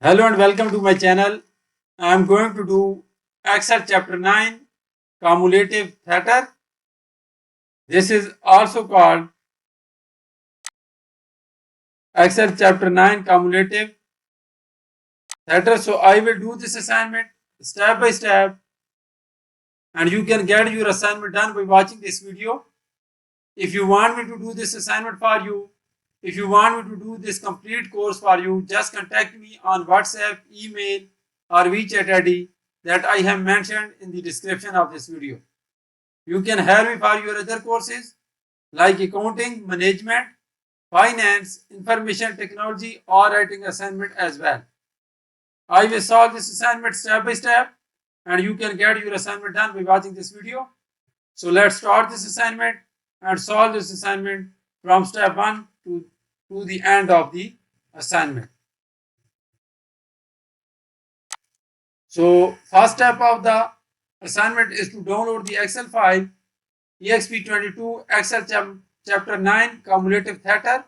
Hello and welcome to my channel. I am going to do Excel chapter 9 Cumulative Theatre. This is also called Excel chapter 9 Cumulative Theatre. So I will do this assignment step by step and you can get your assignment done by watching this video. If you want me to do this assignment for you, if you want me to do this complete course for you, just contact me on WhatsApp, email or WeChat ID that I have mentioned in the description of this video. You can hire me for your other courses like accounting, management, finance, information technology or writing assignment as well. I will solve this assignment step by step and you can get your assignment done by watching this video. So let's start this assignment and solve this assignment from step 1 to the end of the assignment. So first step of the assignment is to download the Excel file Exp22 Excel chapter 9 Cumulative Theatre.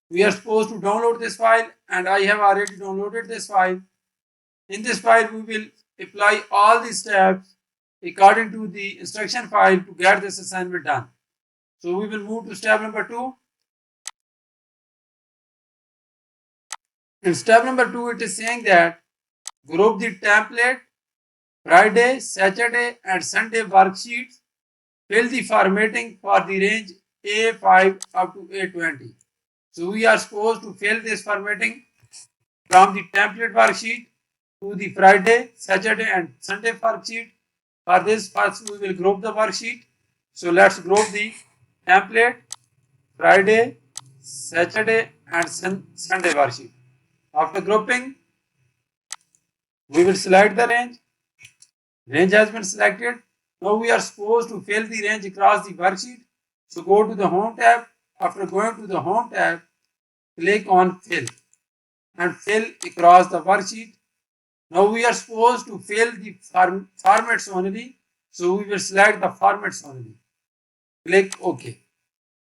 We are supposed to download this file and I have already downloaded this file. In this file we will apply all the steps according to the instruction file to get this assignment done. So we will move to step number 2. In step number 2 it is saying that group the template Friday, Saturday and Sunday worksheets. Fill the formatting for the range A5 up to A20. So we are supposed to fill this formatting from the template worksheet to the Friday, Saturday and Sunday worksheet. For this first we will group the worksheet. So let's group the template, Friday, Saturday and Sunday worksheet. After grouping, we will select the range. Range has been selected. Now we are supposed to fill the range across the worksheet. So go to the Home tab. After going to the Home tab, click on Fill and fill across the worksheet. Now we are supposed to fill the formats only. So we will select the formats only. Click OK.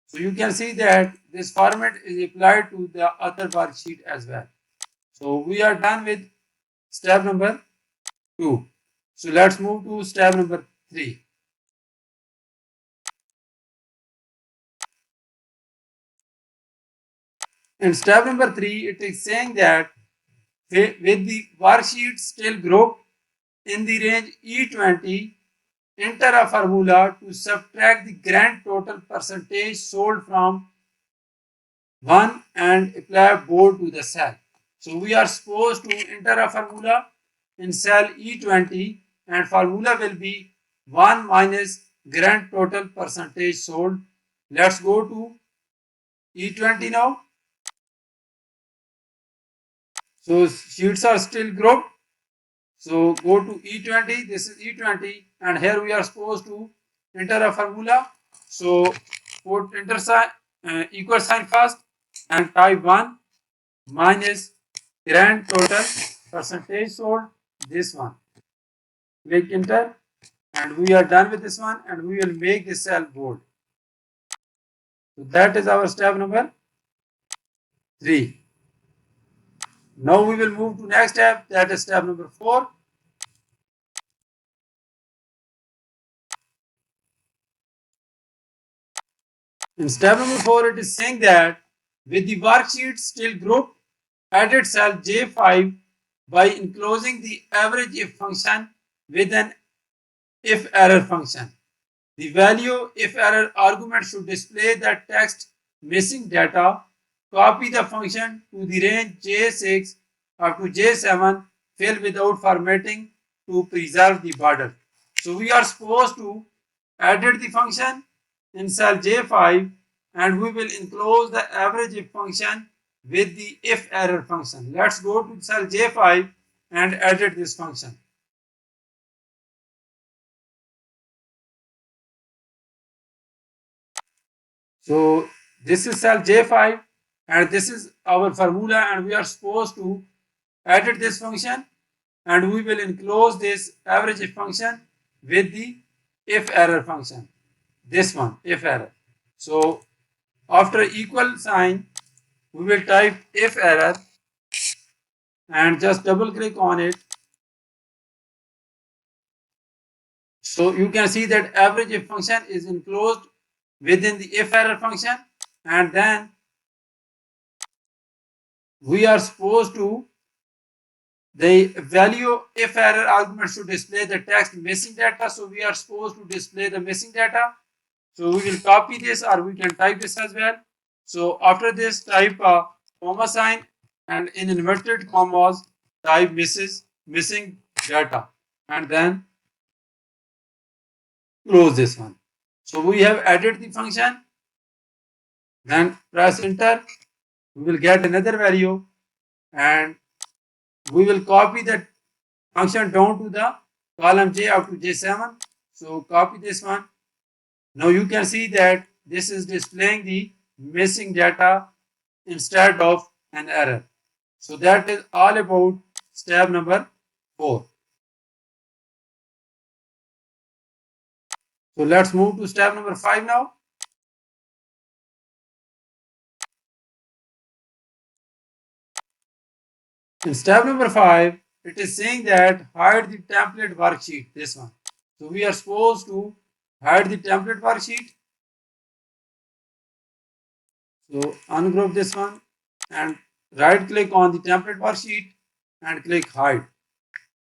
So you can see that this format is applied to the other worksheet as well. So we are done with step number 2. So let's move to step number 3. In step number 3, it is saying that with the worksheet still grouped in the range E20, enter a formula to subtract the grand total percentage sold from 1 and apply bold to the cell. So we are supposed to enter a formula in cell E20 and formula will be 1 minus grand total percentage sold. Let's go to E20 now. So sheets are still grouped. So go to E20, this is E20 and here we are supposed to enter a formula. So put enter sign, equal sign first and type 1 minus grand total percentage sold, this one. Click enter and we are done with this one and we will make this cell bold. So that is our step number 3. Now we will move to next step, that is step number 4. In step number 4, it is saying that with the worksheet still grouped, edit cell J5 by enclosing the average if function with an if error function. The value if error argument should display the text missing data. Copy the function to the range J6 up to J7, fill without formatting to preserve the border. So we are supposed to edit the function in cell J5 and we will enclose the average if function with the if error function. Let's go to cell J5 and edit this function. So this is cell J5 and this is our formula and we are supposed to edit this function and we will enclose this average if function with the if error function, this one, if error. So after equal sign we will type if error and just double click on it. So you can see that average if function is enclosed within the if error function, and then we are supposed to the value if error argument should display the text missing data. So we are supposed to display the missing data. So we will copy this, or we can type this as well. So after this, type a comma sign, and in inverted commas type missing data, and then close this one. So we have added the function, then press enter. We will get another value, and we will copy that function down to the column J up to J7. So copy this one. Now you can see that this is displaying the missing data instead of an error. So that is all about step number 4. So let's move to step number 5 now. In step number 5, it is saying that hide the template worksheet, this one. So we are supposed to hide the template worksheet. So ungroup this one and right click on the template worksheet and click hide.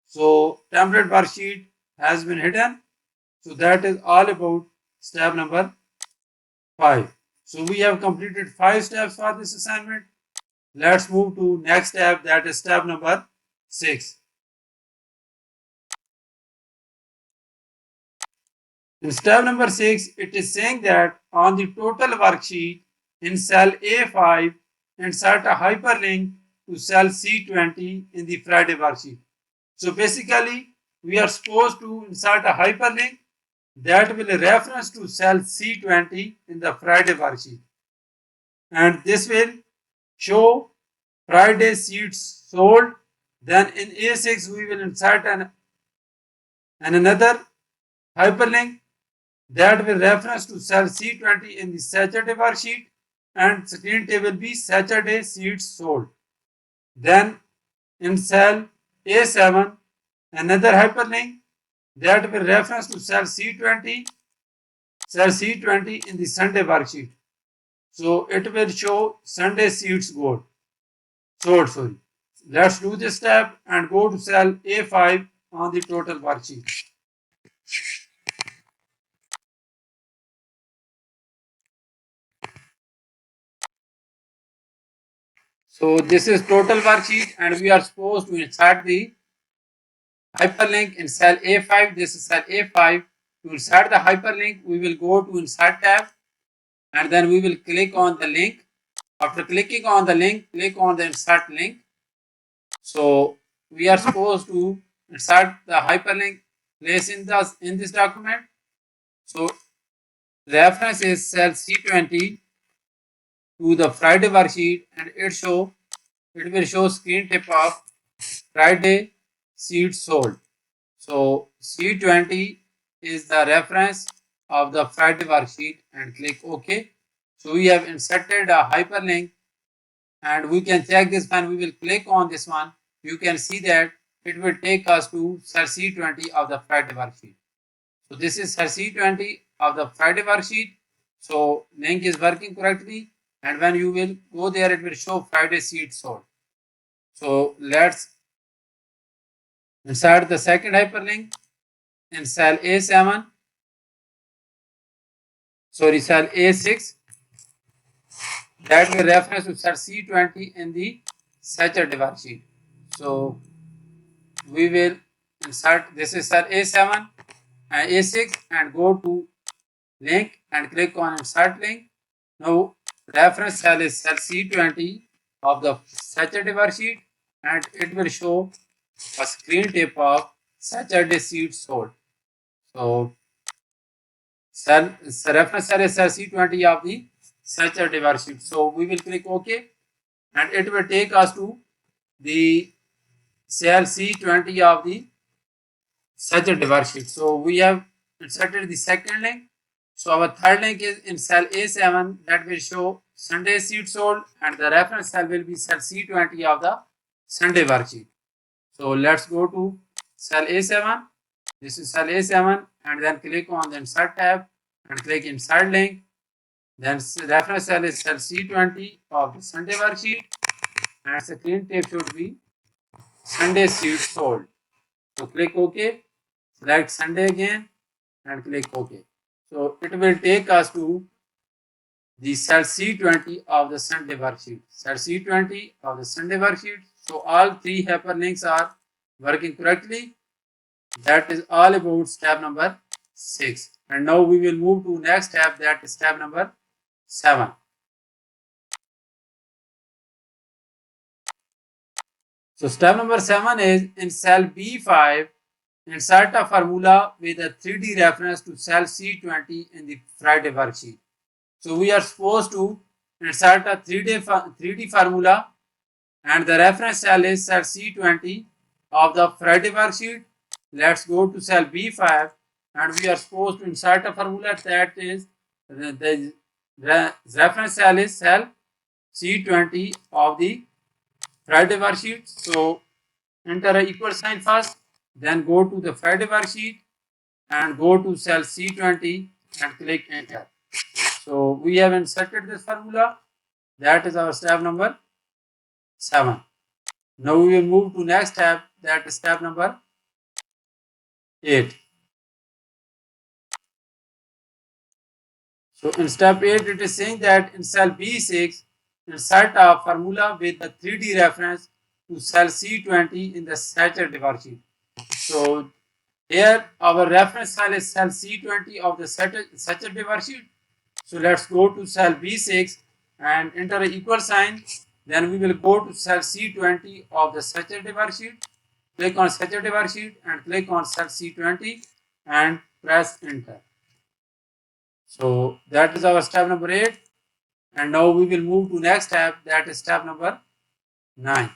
So template worksheet has been hidden. So that is all about step number 5. So we have completed 5 steps for this assignment. Let's move to next step, that is step number 6. In step number 6, it is saying that on the total worksheet in cell A5, insert a hyperlink to cell C20 in the Friday worksheet. So basically, we are supposed to insert a hyperlink that will reference to cell C20 in the Friday worksheet. And this will show Friday seats sold. Then in A6, we will insert another hyperlink that will reference to cell C20 in the Saturday worksheet, and screen table will be Saturday seats sold. Then in cell A7, another hyperlink that will reference to cell C20 in the Sunday worksheet. So it will show Sunday seats sold. Sorry. Let's do this step and go to cell A5 on the total worksheet. So this is total worksheet, and we are supposed to insert the hyperlink in cell A5. This is cell A5. To insert the hyperlink, we will go to insert tab, and then we will click on the link. After clicking on the link, click on the insert link. So we are supposed to insert the hyperlink place in this document. So reference is cell C20 to the Friday worksheet, and it will show screen tip of Friday seats sold. So C20 is the reference of the Friday worksheet, and click OK. So we have inserted a hyperlink, and we can check this when we will click on this one. You can see that it will take us to cell C20 of the Friday worksheet. So this is cell C20 of the Friday worksheet. So link is working correctly, and when you will go there, it will show Friday seats sold. So let's insert the second hyperlink in cell A7. Sorry, cell A6. That will reference to cell C20 in the Saturday worksheet. So we will insert, this is cell A7 and A6, and go to link and click on insert link. Now reference cell is cell C20 of the Saturday worksheet, and it will show a screen tip of Saturday seats sold. So reference cell is cell C20 of the Saturday worksheet. So we will click OK, and it will take us to the cell C20 of the Saturday worksheet. So we have inserted the second link. So our third link is in cell A7, that will show Sunday seats sold, and the reference cell will be cell C20 of the Sunday worksheet. So let's go to cell A7. This is cell A7 and then click on the insert tab and click insert link. Then reference cell is cell C20 of the Sunday worksheet and screen tape should be Sunday sheet sold. So click OK, select Sunday again and click OK. So it will take us to the cell C20 of the Sunday worksheet. Cell C20 of the Sunday worksheet. So all three hyperlinks are working correctly. That is all about step number 6. And now we will move to next step, that is step number 7. So step number 7 is in cell B5, insert a formula with a 3D reference to cell C20 in the Friday worksheet. So we are supposed to insert a 3D formula and the reference cell is cell C20 of the Friday worksheet. Let's go to cell B5 and we are supposed to insert a formula that is the reference cell is cell C20 of the Friday worksheet. So enter a equal sign first, then go to the Friday worksheet and go to cell C20 and click enter. So we have inserted this formula. That is our step number 7. Now we will move to next step, that is step number 8. So in step 8 it is saying that in cell B6 insert a formula with the 3D reference to cell C20 in the Saturday worksheet. So here our reference cell is cell C20 of the Saturday worksheet. So let's go to cell B6 and enter an equal sign. Then we will go to cell C20 of the Saturday worksheet. Click on Saturday worksheet and click on cell C20 and press enter. So that is our step number 8. And now we will move to next step, that is step number 9.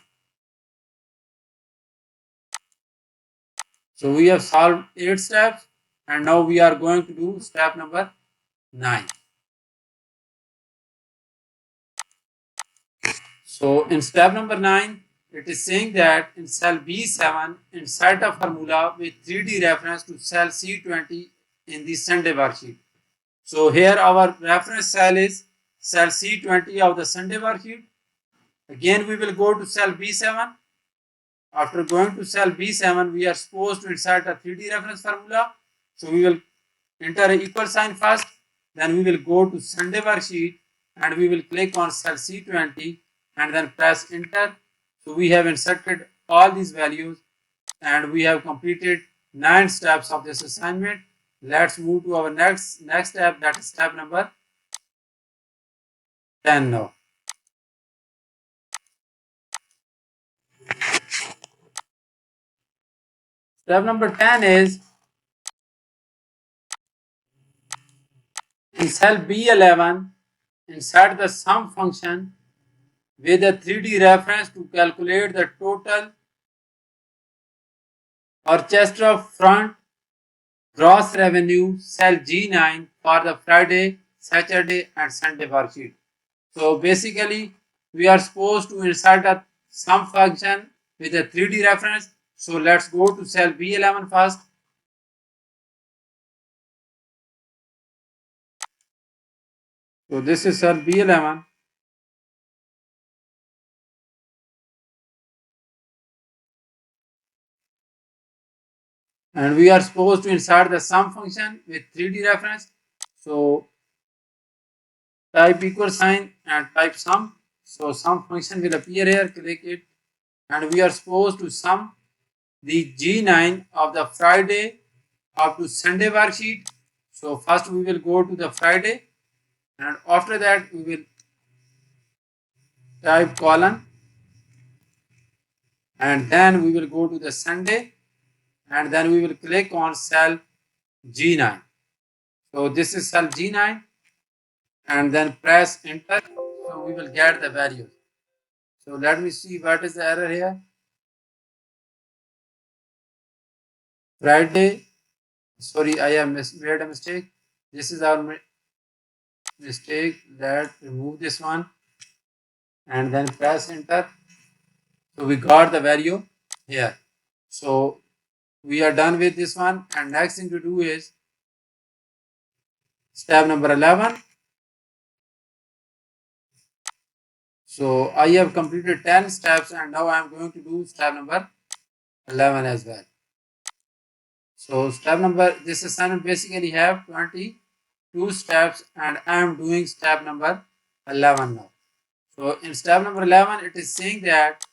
So we have solved 8 steps and now we are going to do step number 9. So in step number 9, it is saying that in cell B7, insert a formula with 3D reference to cell C20 in the Sunday worksheet. So here our reference cell is cell C20 of the Sunday worksheet. Again we will go to cell B7. After going to cell B7, we are supposed to insert a 3D reference formula. So we will enter an equal sign first, then we will go to Sunday worksheet and we will click on cell C20 and then press enter. So we have inserted all these values and we have completed 9 steps of this assignment. Let's move to our next step, that is step number 10 now. Step number 10 is in cell B11, insert the sum function with a 3D reference to calculate the total orchestra front gross revenue cell G9 for the Friday, Saturday and Sunday worksheet. So basically we are supposed to insert a sum function with a 3D reference. So let's go to cell B11 first. So this is cell B11. And we are supposed to insert the sum function with 3D reference. So type equal sign and type sum. So sum function will appear here, click it. And we are supposed to sum the G9 of the Friday up to Sunday worksheet. So first we will go to the Friday and after that we will type colon and then we will go to the Sunday and then we will click on cell G9. So this is cell G9 and then press enter. So we will get the values. So let me see what is the error here. Friday, sorry, I have made a mistake. This is our mistake. Let's remove this one and then press enter. So we got the value here. So we are done with this one, and next thing to do is step number 11. So I have completed 10 steps, and now I am going to do step number 11 as well. So step number, this assignment basically have 22 steps, and I am doing step number 11 now. So in step number 11, it is saying that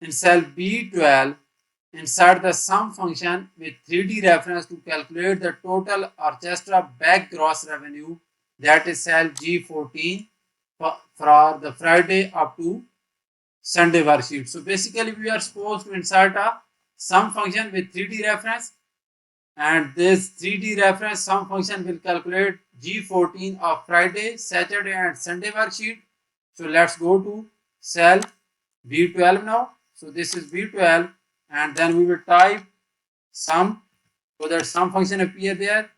in cell B12, insert the sum function with 3D reference to calculate the total orchestra back gross revenue, that is cell G14, for the Friday up to Sunday worksheet. So basically we are supposed to insert a sum function with 3D reference, and this 3D reference sum function will calculate G14 of Friday, Saturday and Sunday worksheet. So let's go to cell B12 now. So this is B12, and then we will type sum, so that sum function appear there,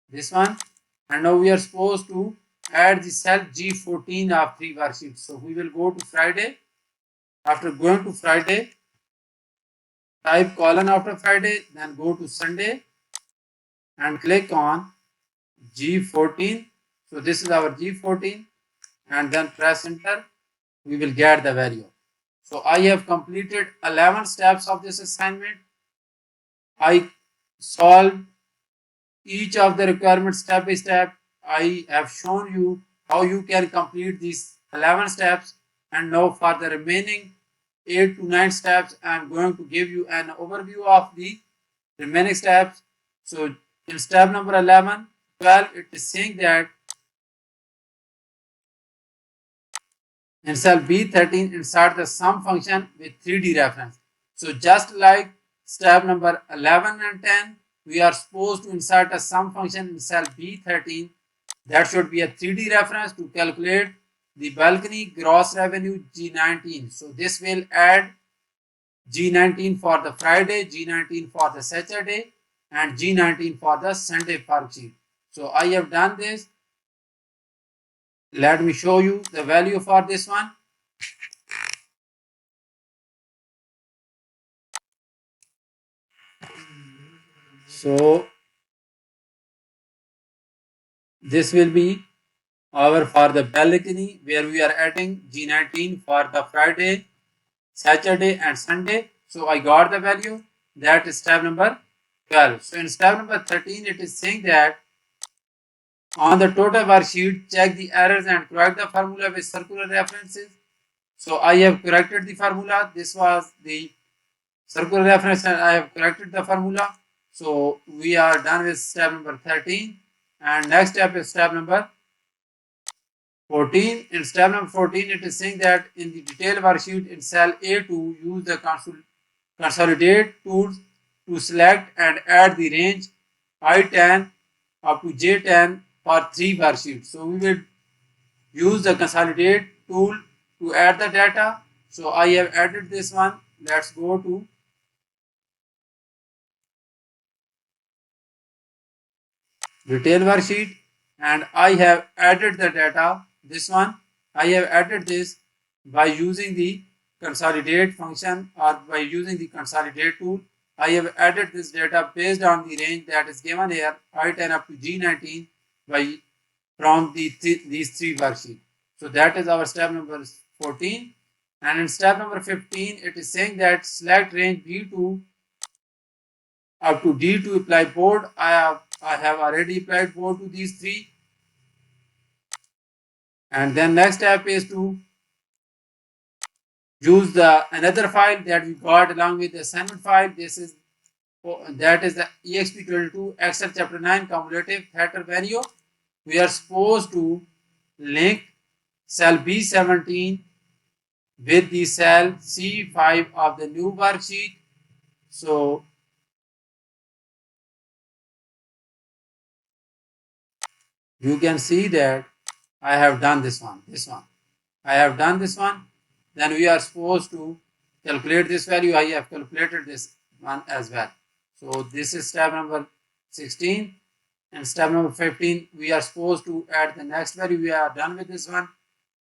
this one, and now we are supposed to add the cell G14 of 3 worksheets. So we will go to Friday. After going to Friday, type colon after Friday, then go to Sunday and click on G14. So this is our G14, and then press enter. We will get the value. So I have completed 11 steps of this assignment. I solved each of the requirements step by step. I have shown you how you can complete these 11 steps, and now for the remaining 8 to 9 steps, I am going to give you an overview of the remaining steps. So in step number 11, 12, it is saying that in cell B13, insert the sum function with 3D reference. So just like step number 11 and 10, we are supposed to insert a sum function in cell B13. That should be a 3D reference to calculate the balcony gross revenue G19. So this will add G19 for the Friday, G19 for the Saturday, and G19 for the Sunday worksheet. So I have done this. Let me show you the value for this one. So this will be our for the balcony, where we are adding G19 for the Friday, Saturday and Sunday. So I got the value. That is step number 12. So in step number 13, it is saying that on the total worksheet, check the errors and correct the formula with circular references. So I have corrected the formula. This was the circular reference, and I have corrected the formula. So we are done with step number 13, and next step is step number 14. In step number 14, it is saying that in the detail worksheet in cell A2, use the consolidate tools to select and add the range I10 up to J10 for 3 worksheets. So we will use the consolidate tool to add the data. So I have added this one. Let's go to detail worksheet, and I have added the data. This one I have added this by using the consolidate function, or by using the consolidate tool. I have added this data based on the range that is given here, I10 up to G19, by from these 3 worksheets. So that is our step number 14. And in step number 15, it is saying that select range B2 up to D2, apply board. I have already applied board to these 3. And then next step is to use the another file that we got along with the assignment file. That is the Exp22 Excel chapter 9 cumulative theater venue. We are supposed to link cell B17 with the cell C5 of the new worksheet. So you can see that I have done this one. I have done this one. Then we are supposed to calculate this value. I have calculated this one as well. So this is step number 16. And step number 15, we are supposed to add the next value. We are done with this one.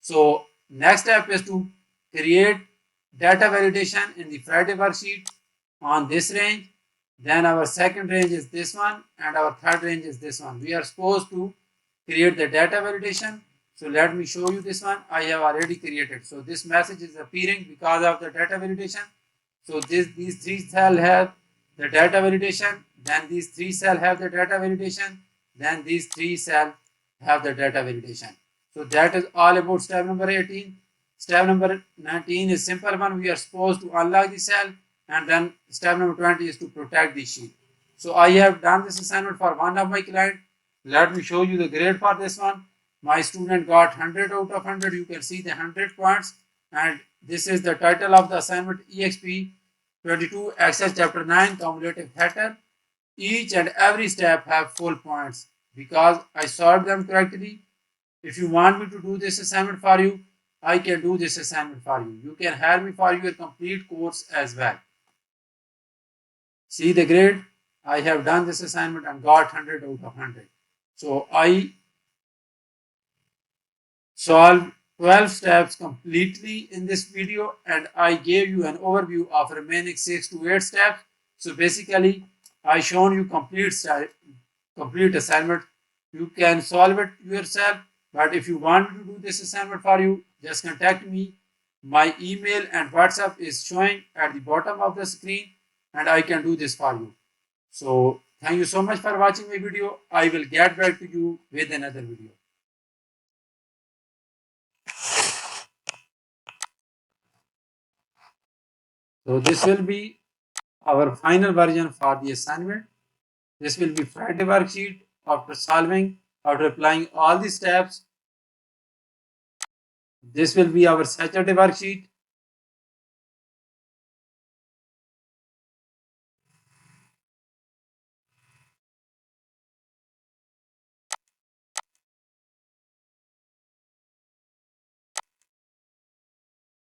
So next step is to create data validation in the Friday worksheet on this range. Then our second range is this one and our third range is this one. We are supposed to create the data validation. So let me show you this one. I have already created. So this message is appearing because of the data validation. So these three cells have the data validation. Then these three cells have the data validation. Then these three cells have the data validation. So that is all about step number 18. Step number 19 is simple one. We are supposed to unlock the cell, and then step number 20 is to protect the sheet. So I have done this assignment for one of my clients. Let me show you the grade for this one. My student got 100 out of 100. You can see the 100 points, and this is the title of the assignment, Exp22 Access Chapter 9 Cumulative Theatre. Each and every step have full points because I solved them correctly. If you want me to do this assignment for you, I can do this assignment for you. You can hire me for your complete course as well. See the grade? I have done this assignment and got 100 out of 100. So I solved 12 steps completely in this video, and I gave you an overview of remaining 6 to 8 steps. So basically, I shown you complete assignment. You can solve it yourself, but if you want to do this assignment for you, just contact me. My email and WhatsApp is showing at the bottom of the screen, and I can do this for you. So thank you so much for watching my video. I will get back to you with another video. So this will be our final version for the assignment. This will be Friday worksheet. After applying all the steps, this will be our Saturday worksheet.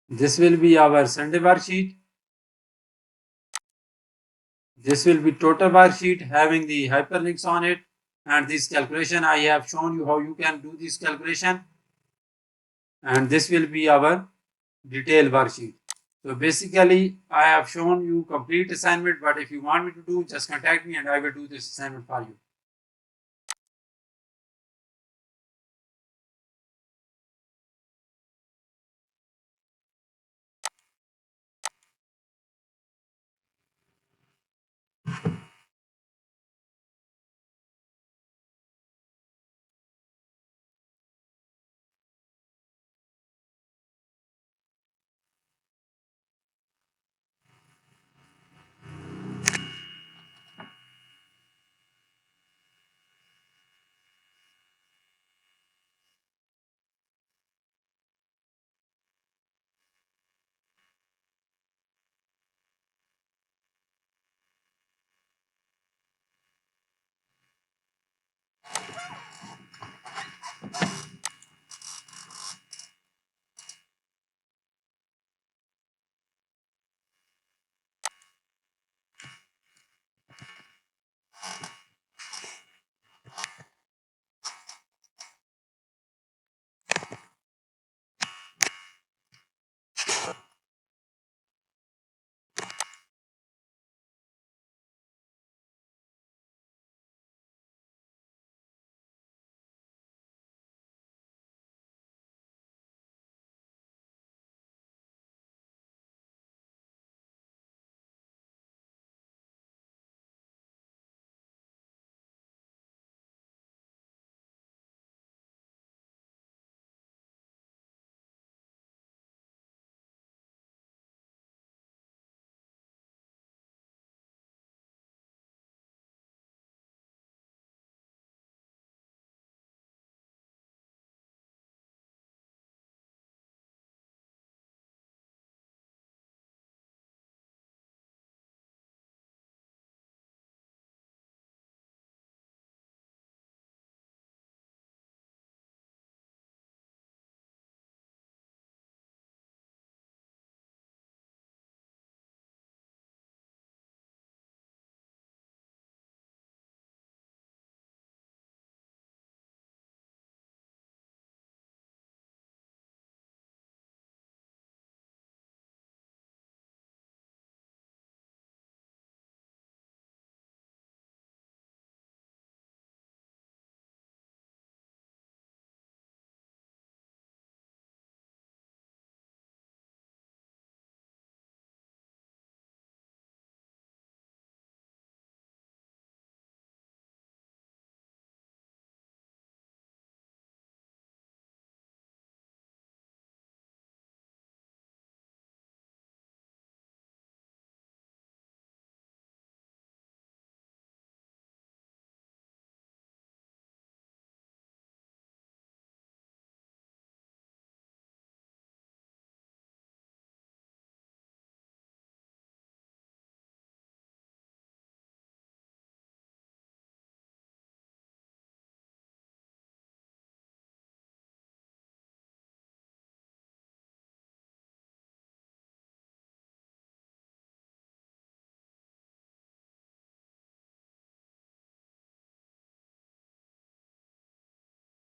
This will be our Sunday worksheet. This will be total worksheet having the hyperlinks on it, and this calculation I have shown you how you can do this calculation. And this will be our detailed worksheet. So basically, I have shown you complete assignment, but if you want me to do, just contact me and I will do this assignment for you.